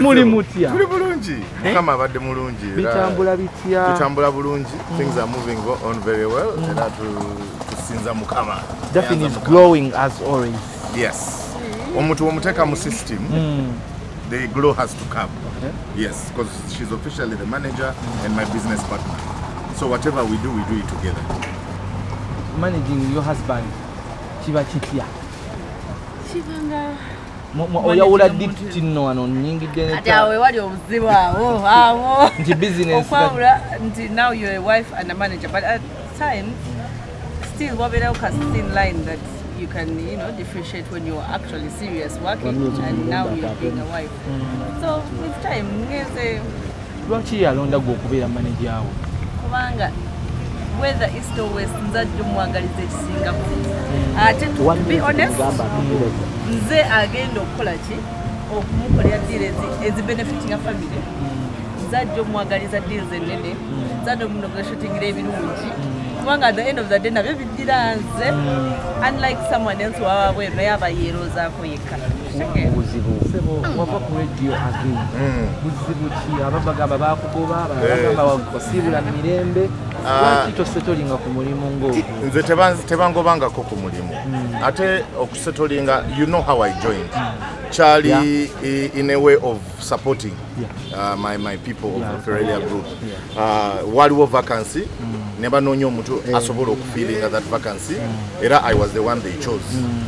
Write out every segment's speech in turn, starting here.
Muli mutya. Tuli bulungi. Kama abadde mulungi. Bitambula bitya. Bitambula bulungi. Things are moving on very well. Era tusinza mukama. Daphne is glowing as always. Yes. Omuntu omuteka mu system. The glow has to come. Yes, because she's officially the manager and my business partner. So whatever we do it together. Managing your husband, chiba chitya. Chibanga. Oya ula diti no ano nyingi dene. Atawe wali obuzibu awo awo. Nti business. Nti now you're a wife and a manager, but at times still wabera ukastin line that you can, you know, differentiate when you're actually serious working and now you're being a wife. So with time, ngeze lwaki yalonda gwe okubeera manager awo. Kubanga whether east or west nzadde mwagaliza ekisinga ate to be honest nze agenda okukola ki okumukolera deals ezibenefitinga family nzadde mwagaliza deals ennene nzadde omunegotiatingira ebirungi kubanga at the end of the day nabyo biddira nze unlike someone else waba bwe naye abayeerozaako yekka buzibu wava ku radio again buzibu ki ababagamba bakugoba abagamba wakosibula mirembe lwaki tosetolinga ku mulimu ng'ogwo nze tebangobangako ku mulimu ate okusetolinga you know how I joined Charlie in a way of supporting my people of the Australia group waliwo vacancy never noonya omuntu asobola okufeelinga that vacancy era I was the one they chose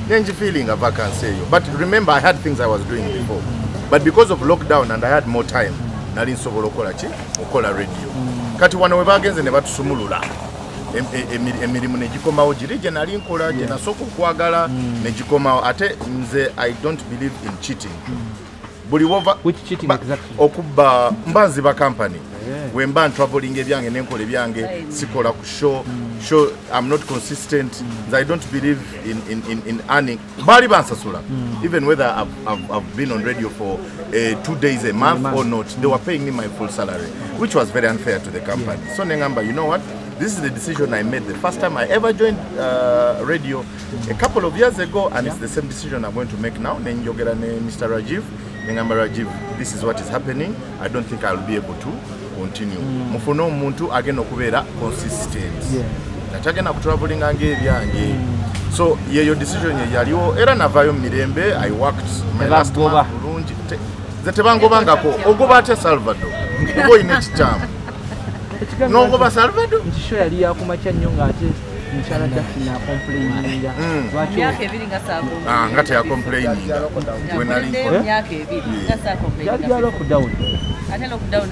nenji feeling a vacancy eyo but remember I had things I was doing before but because of lockdown and I had more time nali nsobola okola radio kati wano we bagenze ne batusumulula emirimu ne gikomawo giri gye nali nkola gye nasooka okwagala ne gikomawo ate nze I don't believe in cheating buli wova okubba mbanziba company when ban traveling ebyange nenkola ebyange sikola ku show I'm not consistent I don't believe in earning bali bansasula even whether I've been on radio for 2 days a month or not they were paying me my full salary which was very unfair to the company so nengamba you know what this is the decision I made the first time I ever joined radio a couple of years ago and it's the same decision I'm going to make now nenjogera ne Mr. Rajiv nengamba Rajiv this is what is happening I don't think I'll be able to continue mufuna omuntu agenda okubeera consistent natagenda kutravelinga ng'ebyange so yeyo decision ye yaliwo era navayo mirembe I worked my last month bulungi ze tebangobangako ogoba ate Salvador kuba ine kitamu n'ogoba Salvador ntisho yali yakumakya nnyo ng'ate mukyala Daphne complaininga myaka ebiri nga saako nga teyakomplaininga we nali myaka ebiri nga saako yali lockdown ate lockdown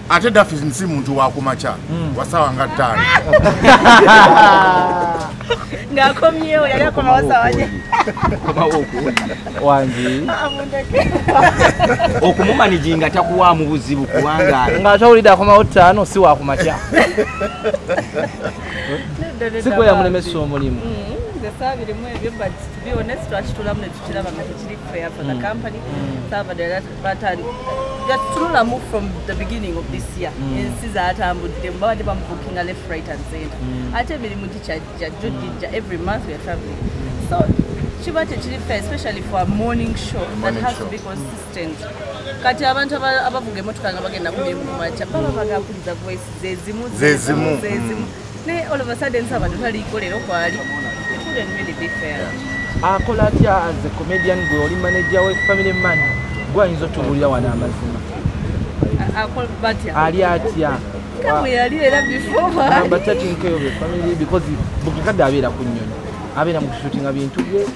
ate Daphne si muntu wakumakya wasawa nga 5 ngakomyewo yali akoma wasawaje wangi okumumaniginga takuwa mu buzibu kubanga ng'atawulidde akomawo 5 si wakumakya sigwe yamulemesa omulimu sabirimu ebyo but to be honest twakitulamu ne tukiraba nga tekiri fair for the company Salvador yatulamu from the beginning of this year ensi zaatambudde mbabadde bamubukinga left right and center ate emirimu gikyajja every month we are traveling so kiba tekiri fair especially for a morning show that has to be consistent kati abantu abavuga emotoka nga bagenda ku mirimu kumakya baba bagakuliza voice zezimu ne all of a sudden Salvador taliikolera okwali akola atya as a comedian gwe oli manager we family man gwayinza otubulira wana amazima ali atya kamwe yali era before but taking care of the family because bukikadde abeera ku nnyonyi abeera mu kushootinga bintu bye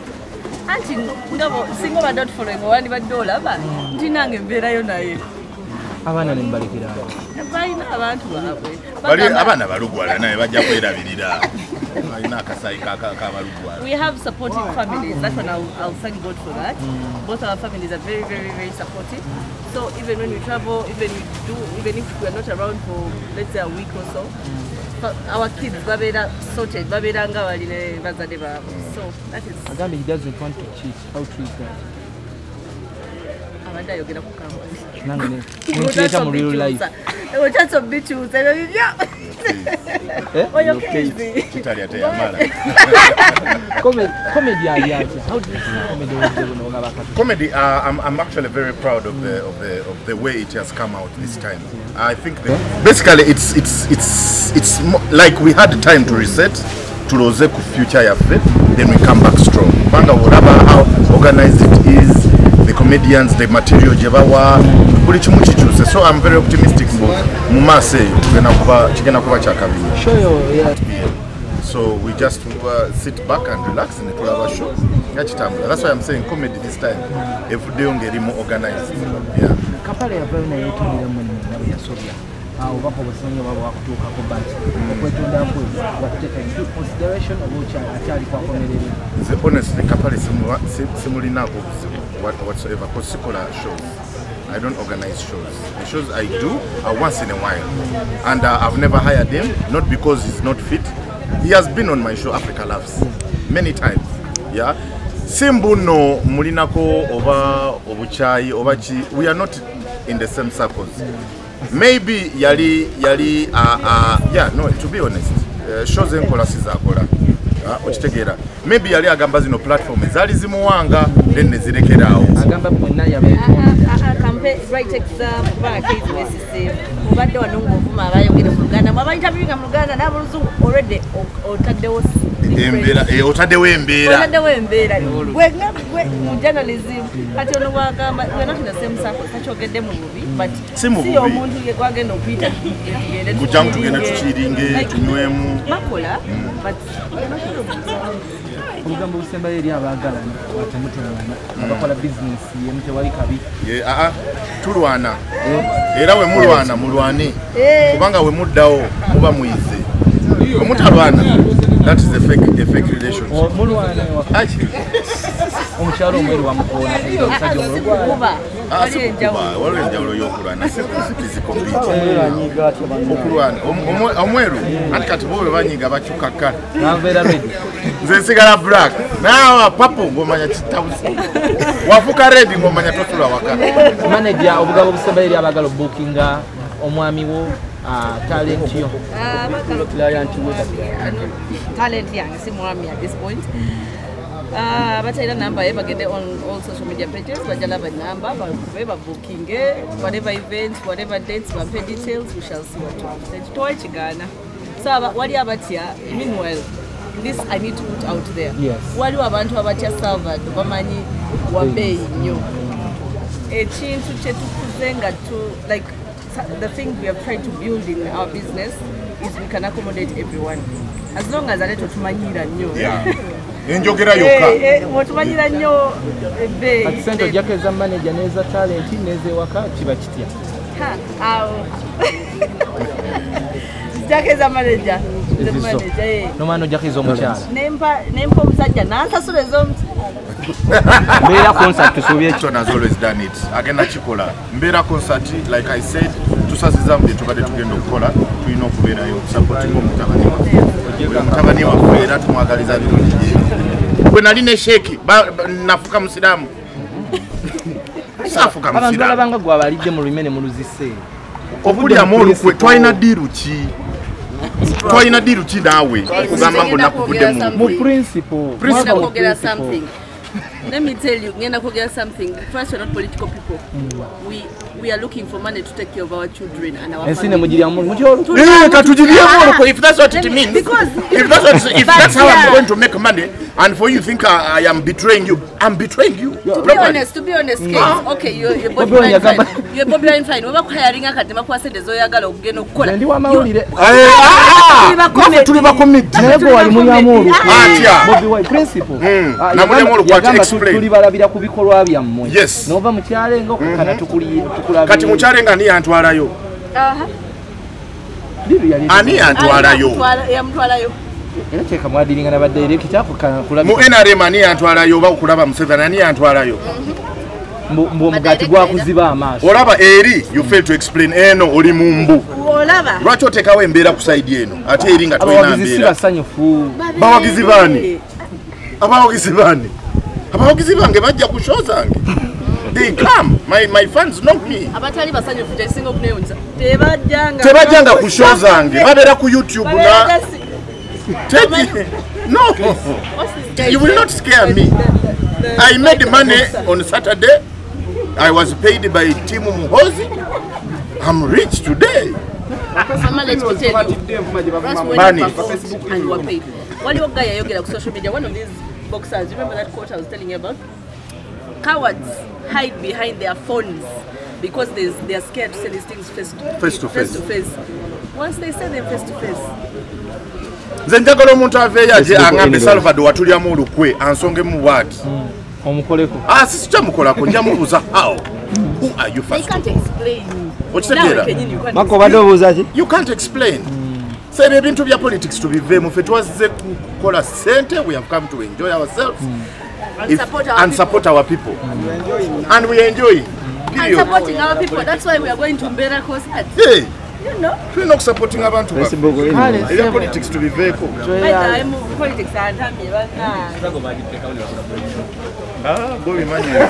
anti ngabo singo ba dot following wandi badde olaba nti nange mbeerayo naye abaana ne mbalekera balina abantu baabwe bali abaana balugwala naye bajja kwerabirira we have supportive families. That's when I'll thank God for that. Both our families are very, very, very supportive. So even when we travel, even if we are not around for let's say a week or so, our kids babera sorted, babera nga baline bazade babo. So that is. Agami he doesn't want to cheat. How true is that? Amanda yogera ku kamera. Nangene. Nkieta mu real life. That's a bit too. Tunalya teyamala. Comedy aliaje? How do you see comedy? Comedy, I'm actually very proud of the way it has come out this time. I think basically it's like we had time to reset to rose ku future yafe, then we come back strong. Banga whatever how organized it is, the comedians, the material jebawa, buli kimu kikyuse. So I'm very optimistic mu maso kigenda kuba kyakabiri. So we just sit back and relax and to our show. That's why I'm saying comedy this time. Every day we get more organized. Yeah. Kapale ya vana yetu ni mwana ya Soria. Wako wasanya wao wakutoka kwa banchi. Kwetunda mpo wateka into consideration obucha atali kwa komelele. Honestly, Kapale simulinako whatsoever particular shows. I don't organize shows. The shows I do are once in a while, and I've never hired him, not because he's not fit. He has been on my show Africa Loves many times. Yeah, Simbu no mulinako oba obuchai obachi. We are not in the same circles. Maybe yali yeah, no, to be honest, shows enkola sizakola. Ochitegera. Maybe yali agamba zino platform ezali zimuwanga then nezirekerawo. Agamba mwenna campaign right example ba case wesise. Obadde wanongo okuma abayogere mu Uganda. Mwabayita biga mu Uganda n'abuluzungu already otaddewo Embera otaddewo embera. Otaddewo embera. We journalism kati ono wagamba we not in the same circle. Kachogedde mu bubi but si omuntu ye kwagenda okuyita tugende kujangu tugende tukiringe tunywemu. Makola but Ugamba usemba eri abagala watemuterana abakola business yemte wali kabi tulwana era we mulwane kubanga we muddawo muba muyize omutalwana. That is a fake relationship. Mulwane wakachi omukyalo omweru wamukona omusajja omulwa waliwo enjawulo y'okulwana okulwana omweru anti kati bobe banyiga bakyukaka naveera red nze nsigala black naawa papo ng'omanya kitawusi wafuka red ng'omanya tosula waka. manager obugabo busemba eri abagala bookinga omwami wo talent yo talent yange si mwami at this point. Batayira number ever get on all social media pages. Bajala ba number, ba booking, whatever events, whatever dates, ba pay details. We shall see what to happen. Toy chigana. So wali abatia. Meanwhile, this I need to put out there. Yes. Wali abantu abatia Salvador, bamanyi wabei nyo. Chintu chetu kuzenga to like the thing we have tried to build in our business is we can accommodate everyone as long as aleto tumanyira nyo. Yeah. Enjogera yoka. Otumanyira nnyo ebe. Ati sento jakeza manager neza talent neze waka kiba kitya. Jakeza manager. The manager. No mano jakeza omukyala. Nempa omusajja nansasula ezomuti. Mbera concert tusobye John has always done it. Agenda chikola. Mbera concert like I said tusasiza mbe tukade tugenda okukola tulina okubeerayo supporting omutabani waffe. Omutabani waffe era tumwagaliza birungi. Bwe nali ne sheki nafuka musiramu. Safuka musiramu. Abantu balabanga gwa balidde mu lumene mu luzise. Obulya molu kwe twalina diru ki. Twalina diru ki naawe. Kugamba ngo nakuvudde mu principle. Something. Let me tell you, something. First, we're not political people. We are looking for money to take care of our children and our family. If that's what it means, if that's how I'm going to make money, and for you think I am betraying you, I'm betraying you. To be honest, Kate, okay, you're Bobi fine. You're Bobi fine. We're hiring a academic who said the Zoyagala Geno Kola. Principle. Yes. Nova mukyale kana tukulabira. Kati mukyale nga ni antwalayo. Ani antwalayo. Yamtwalayo. Era teka mwadiringa na badde director kana kulabira. Mu NRM ani antwalayo ba kulaba Museveni ani antwalayo. Mbo mugati gwa kuziba amaaso. Olaba eri you fail to explain eno oli mumbu. Olaba. Lwaki otekawo embeera ku side eno ate eri nga toyina mbeera. Bawagizi bani? Abawagizi bani? Abawagizi bange bajja ku show zange. They come. My fans know me. Abatali basanyu fuja singo kuneyonza. Tebajanga ku show zange. Babera ku YouTube na. No. You will not scare me. I made money on Saturday. I was paid by Timu Muhozi. I'm rich today. Let me tell you. Money. And you are paid. One of guy you get on social media, one of these boxers, remember that quote I was telling you about? Cowards hide behind their phones because they are scared to say these things face to face. Once they say them face to face. Zenjagalo omuntu aveeyo je angambe Salvador watulyamu olukwe ansonge mu wati. Omukoleko. Sisi kyamukolako nja mubuuza how. Who are you first? I can't explain. Mako badobuuza ki? You can't explain. Sebe ebintu bya politics tubiveemu ffe twazze kukola sente. We have come to enjoy ourselves and support our people. And we enjoy. And supporting our people. That's why we are going to Mbera concert. Hey. You know? We're not supporting abantu. Ila politics tubiveeko. Politics and Bobi manye.